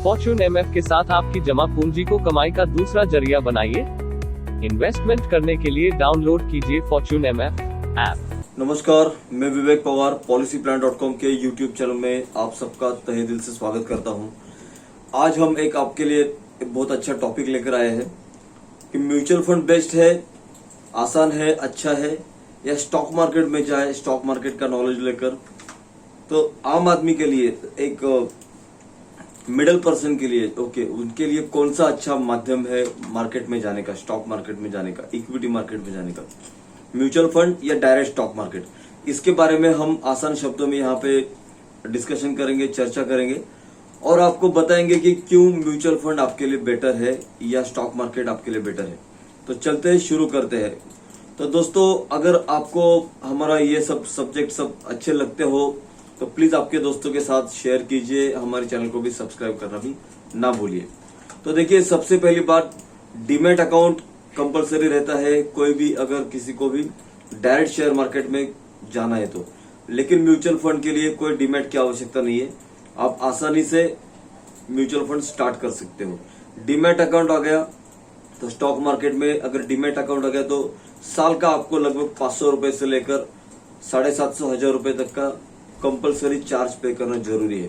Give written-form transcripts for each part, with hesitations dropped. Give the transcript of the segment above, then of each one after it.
Fortune MF के साथ आपकी जमा पूंजी को कमाई का दूसरा जरिया बनाइए। इन्वेस्टमेंट करने के लिए डाउनलोड कीजिए फॉर्च्यून एमएफ ऐप। नमस्कार, मैं विवेक पवार पॉलिसीप्लान.com के यूट्यूब चैनल में आप सबका तहे दिल से स्वागत करता हूं। आज हम आपके लिए एक बहुत अच्छा टॉपिक लेकर आए हैं कि म्यूचुअल फंड बेस्ट है, आसान है, अच्छा है या स्टॉक मार्केट में जाए, स्टॉक मार्केट का नॉलेज लेकर। तो आम आदमी के लिए, एक मिडिल पर्सन के लिए, उनके लिए कौन सा अच्छा माध्यम है मार्केट में जाने का, स्टॉक मार्केट में जाने का, इक्विटी मार्केट में जाने का, म्यूचुअल फंड या डायरेक्ट स्टॉक मार्केट, इसके बारे में हम आसान शब्दों में यहाँ पे डिस्कशन करेंगे, चर्चा करेंगे और आपको बताएंगे कि क्यों म्यूचुअल फंड आपके लिए बेटर है या स्टॉक मार्केट आपके लिए बेटर है। तो चलते हैं, शुरू करते हैं। तो दोस्तों, अगर आपको हमारा ये सब सब्जेक्ट सब अच्छे लगते हो तो प्लीज आपके दोस्तों के साथ शेयर कीजिए, हमारे चैनल को भी सब्सक्राइब करना भी ना भूलिए। तो देखिए, सबसे पहली बात, डीमैट अकाउंट कंपलसरी रहता है कोई भी, अगर किसी को भी डायरेक्ट शेयर मार्केट में जाना है तो। लेकिन म्यूचुअल फंड के लिए कोई डीमैट की आवश्यकता नहीं है, आप आसानी से म्यूचुअल फंड स्टार्ट कर सकते हो। डीमैट अकाउंट आ गया तो स्टॉक मार्केट में अगर डीमैट अकाउंट आ गया तो साल का आपको लगभग 500 रुपए से लेकर 750 हजार रुपए तक का कंपलसरी चार्ज पे करना जरूरी है।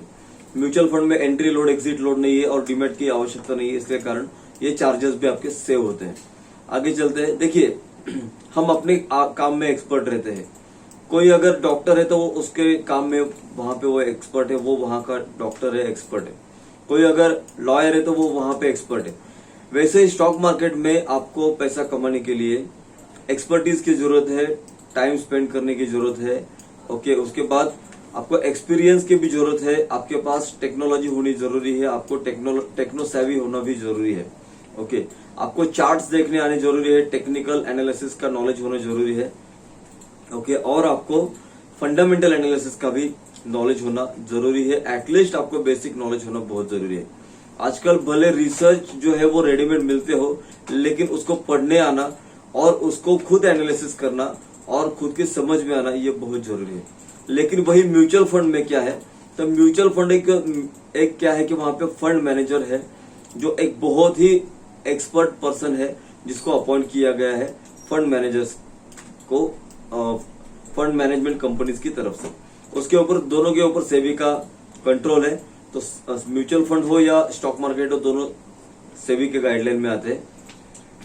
म्यूचुअल फंड में एंट्री लोड, एग्जिट लोड नहीं है और डीमैट की आवश्यकता नहीं है, इसलिए कारण ये चार्जेस भी आपके सेव होते हैं। आगे चलते हैं। देखिए, हम अपने काम में एक्सपर्ट रहते हैं। कोई अगर डॉक्टर है तो वो उसके काम में वहां पे वो एक्सपर्ट है, वो वहां का डॉक्टर है, एक्सपर्ट है। कोई अगर लॉयर है तो वो वहां पे एक्सपर्ट है। वैसे ही स्टॉक मार्केट में आपको पैसा कमाने के लिए एक्सपर्टीज की जरूरत है, टाइम स्पेंड करने की जरूरत है। उसके बाद आपको एक्सपीरियंस की भी जरूरत है, आपके पास टेक्नोलॉजी होनी जरूरी है, आपको टेक्नो सेवी होना भी जरूरी है। आपको चार्ट्स देखने आने जरूरी है, टेक्निकल एनालिसिस का नॉलेज होना जरूरी है। और आपको फंडामेंटल एनालिसिस का भी नॉलेज होना जरूरी है। एटलीस्ट आपको बेसिक नॉलेज होना बहुत जरूरी है। आजकल भले रिसर्च जो है वो रेडीमेड मिलते हो, लेकिन उसको पढ़ने आना और उसको खुद एनालिसिस करना और खुद की समझ में आना, ये बहुत जरूरी है। लेकिन वही म्यूचुअल फंड में क्या है, तो म्यूचुअल फंड एक क्या है कि वहां पे फंड मैनेजर है जो एक बहुत ही एक्सपर्ट पर्सन है, जिसको अपॉइंट किया गया है फंड मैनेजर्स को, फंड मैनेजमेंट कंपनीज की तरफ से। उसके ऊपर, दोनों के ऊपर सेबी का कंट्रोल है। तो म्यूचुअल फंड हो या स्टॉक मार्केट हो, दोनों सेबी के गाइडलाइन में आते हैं।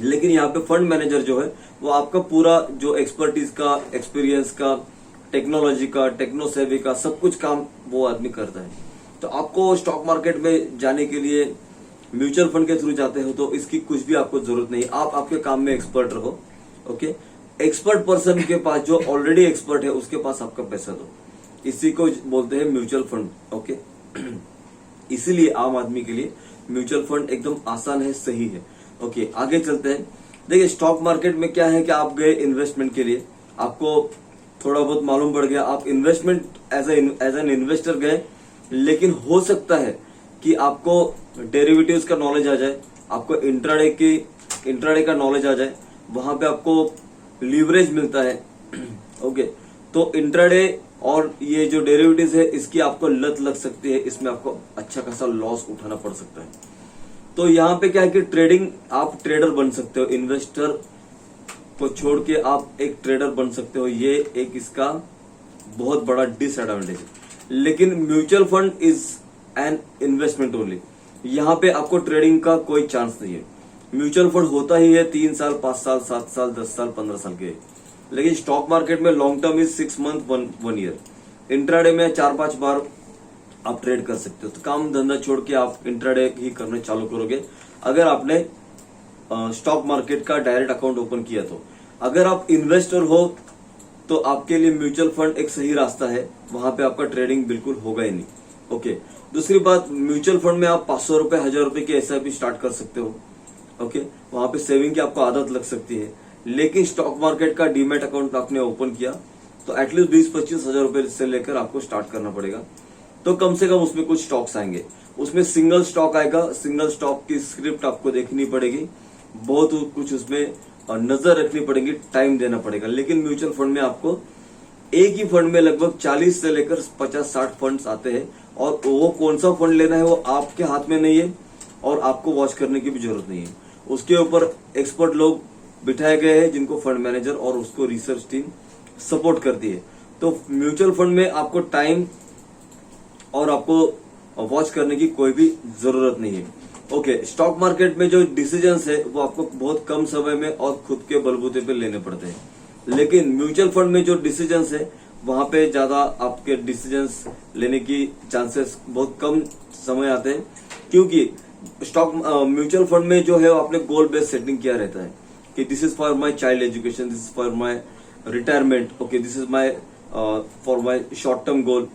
लेकिन यहाँ पे फंड मैनेजर जो है वो आपका पूरा जो एक्सपर्टीज का, एक्सपीरियंस का, टेक्नोलॉजी का, टेक्नो सेवी का सब कुछ काम वो आदमी करता है। तो आपको स्टॉक मार्केट में जाने के लिए म्यूचुअल फंड के थ्रू जाते हो तो इसकी कुछ भी आपको जरूरत नहीं, आप आपके काम में एक्सपर्ट रहो। एक्सपर्ट पर्सन के पास, जो ऑलरेडी एक्सपर्ट है, उसके पास आपका पैसा दो, इसी को बोलते हैं म्यूचुअल फंड। इसीलिए आम आदमी के लिए म्यूचुअल फंड एकदम आसान है, सही है। आगे चलते हैं। देखिए, स्टॉक मार्केट में क्या है कि आप गए इन्वेस्टमेंट के लिए, आपको थोड़ा बहुत मालूम पड़ गया, आप इन्वेस्टमेंट एज एन इन्वेस्टर गए, लेकिन हो सकता है कि आपको डेरिवेटिव्स का नॉलेज आ जाए, आपको इंट्राडे का नॉलेज आ जाए, वहां पे आपको लीवरेज मिलता है। तो इंट्राडे और ये जो डेरिवेटिव्स है, इसकी आपको लत लग सकती है, इसमें आपको अच्छा खासा लॉस उठाना पड़ सकता है। तो यहाँ पे क्या है कि ट्रेडिंग, आप ट्रेडर बन सकते हो, इन्वेस्टर को छोड़ के आप एक ट्रेडर बन सकते हो, ये एक इसका बहुत बड़ा डिसएडवांटेज है। लेकिन mutual fund is an investment only, यहाँ पे आपको ट्रेडिंग का कोई चांस नहीं है। म्यूचुअल फंड होता ही है 3 साल, 5 साल, 7 साल, 10 साल, 15 साल के। लेकिन स्टॉक मार्केट में long term is 6 month, 1 year. Intraday में 4-5 बार आप ट्रेड कर सकते हो। तो काम धंधा छोड़ के आप इंट्राडे ही करना चालू करोगे अगर आपने स्टॉक मार्केट का डायरेक्ट अकाउंट ओपन किया। तो अगर आप इन्वेस्टर हो तो आपके लिए म्यूचुअल फंड एक सही रास्ता है, वहां पे आपका ट्रेडिंग बिल्कुल होगा ही नहीं। दूसरी बात, म्यूचुअल फंड में आप 500 रुपए, 1000 रुपए की एसआईपी स्टार्ट कर सकते हो। वहां पे सेविंग की आपको आदत लग सकती है। लेकिन स्टॉक मार्केट का डीमैट अकाउंट आपने ओपन किया तो एटलीस्ट 20-25 हजार रुपए से लेकर आपको स्टार्ट करना पड़ेगा। तो कम से कम उसमें कुछ स्टॉक्स आएंगे, उसमें सिंगल स्टॉक आएगा, सिंगल स्टॉक की स्क्रिप्ट आपको देखनी पड़ेगी, बहुत कुछ उसमें नजर रखनी पड़ेगी, टाइम देना पड़ेगा। लेकिन म्यूचुअल फंड में आपको एक ही फंड में लगभग 40 से लेकर 50-60 फंड्स आते हैं और वो कौन सा फंड लेना है वो आपके हाथ में नहीं है और आपको वॉच करने की भी जरूरत नहीं है। उसके ऊपर एक्सपर्ट लोग बिठाए गए हैं जिनको फंड मैनेजर और उसको रिसर्च टीम सपोर्ट करती है। तो म्यूचुअल फंड में आपको टाइम और आपको वॉच करने की कोई भी जरूरत नहीं है। ओके, स्टॉक मार्केट में जो डिसीजंस है वो आपको बहुत कम समय में और खुद के बलबूते पे लेने पड़ते हैं, लेकिन म्यूचुअल फंड में जो डिसीजंस है वहां पे ज्यादा आपके डिसीजंस लेने की चांसेस बहुत कम समय आते हैं, क्योंकि स्टॉक म्यूचुअल फंड में जो है आपने गोल बेस्ड सेटिंग किया रहता है कि this is for my child education, this is for my retirement, okay, this is my for my short term goal.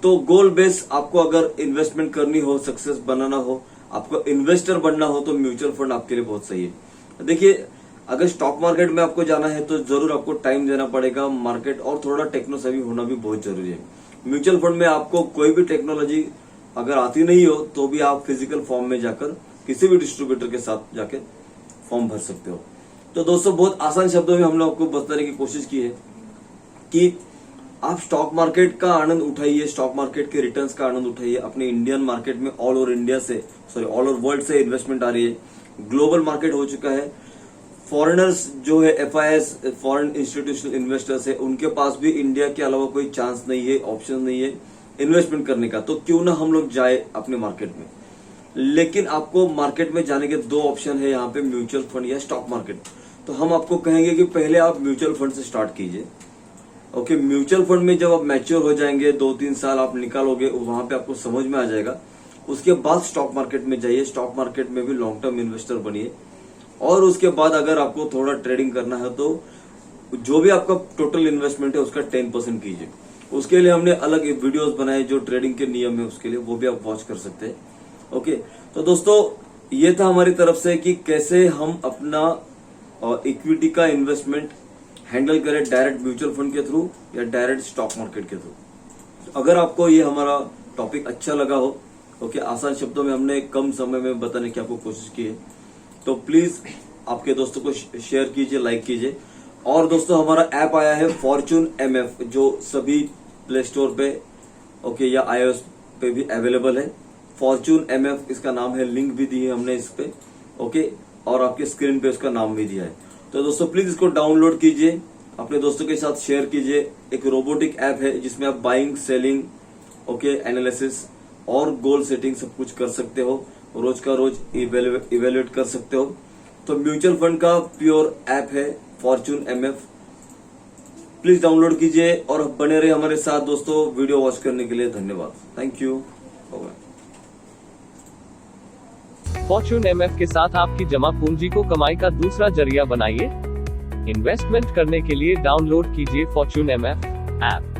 तो गोल बेस आपको अगर इन्वेस्टमेंट करनी हो, सक्सेस बनाना हो, आपको इन्वेस्टर बनना हो तो म्यूचुअल फंड आपके लिए बहुत सही है। देखिए, अगर स्टॉक मार्केट में आपको जाना है तो जरूर आपको टाइम देना पड़ेगा, मार्केट और थोड़ा टेक्नो सेवी होना भी बहुत जरूरी है। म्यूचुअल फंड में आपको कोई भी टेक्नोलॉजी अगर आती नहीं हो तो भी आप फिजिकल फॉर्म में जाकर किसी भी डिस्ट्रीब्यूटर के साथ जाके फॉर्म भर सकते हो। तो दोस्तों, बहुत आसान शब्दों में हमने आपको बताने की कोशिश की है कि आप स्टॉक मार्केट का आनंद उठाइए, स्टॉक मार्केट के रिटर्न्स का आनंद उठाइए। अपने इंडियन मार्केट में ऑल ओवर इंडिया से, ऑल ओवर वर्ल्ड से इन्वेस्टमेंट आ रही है, ग्लोबल मार्केट हो चुका है। फॉरेनर्स जो है, FIS फॉरेन इंस्टीट्यूशनल इन्वेस्टर्स है, उनके पास भी इंडिया के अलावा कोई चांस नहीं है, ऑप्शन नहीं है इन्वेस्टमेंट करने का। तो क्यों ना हम लोग जाए अपने मार्केट में। लेकिन आपको मार्केट में जाने के दो ऑप्शन है यहाँ पे, म्यूचुअल फंड या स्टॉक मार्केट। तो हम आपको कहेंगे कि पहले आप म्यूचुअल फंड से स्टार्ट कीजिए। ओके, म्यूचुअल फंड में जब आप मैच्योर हो जाएंगे, 2-3 साल आप निकालोगे, वहां पे आपको समझ में आ जाएगा। उसके बाद स्टॉक मार्केट में जाइए, स्टॉक मार्केट में भी लॉन्ग टर्म इन्वेस्टर बनिए। और उसके बाद अगर आपको थोड़ा ट्रेडिंग करना है तो जो भी आपका टोटल इन्वेस्टमेंट है उसका 10% कीजिए। उसके लिए हमने अलग वीडियोस बनाए जो ट्रेडिंग के नियम है उसके लिए, वो भी आप वॉच कर सकते हैं। ओके, तो दोस्तों, ये था हमारी तरफ से कि कैसे हम अपना इक्विटी का इन्वेस्टमेंट हैंडल करें, डायरेक्ट म्यूचुअल फंड के थ्रू या डायरेक्ट स्टॉक मार्केट के थ्रू। अगर आपको ये हमारा टॉपिक अच्छा लगा हो, ओके, आसान शब्दों में हमने कम समय में बताने की आपको कोशिश की है, तो प्लीज आपके दोस्तों को शेयर कीजिए, लाइक कीजिए। और दोस्तों, हमारा ऐप आया है फॉर्च्यून MF, जो सभी प्ले स्टोर पे, ओके, या iOS पे भी अवेलेबल है। फॉर्च्यून MF इसका नाम है, लिंक भी दी है हमने इस पे, ओके, और आपके स्क्रीन पे उसका नाम भी दिया है। तो दोस्तों, प्लीज इसको डाउनलोड कीजिए, अपने दोस्तों के साथ शेयर कीजिए। एक रोबोटिक ऐप है जिसमें आप बाइंग, सेलिंग, ओके, एनालिसिस और गोल सेटिंग सब कुछ कर सकते हो, रोज का रोज इवेल्युएट कर सकते हो। तो म्यूचुअल फंड का प्योर ऐप है फॉर्च्यून MF, प्लीज डाउनलोड कीजिए और बने रहे हमारे साथ दोस्तों। वीडियो वॉच करने के लिए धन्यवाद, thank you, bye. Fortune MF के साथ आपकी जमा पूंजी को कमाई का दूसरा जरिया बनाइए। इन्वेस्टमेंट करने के लिए डाउनलोड कीजिए फॉर्च्यून MF ऐप।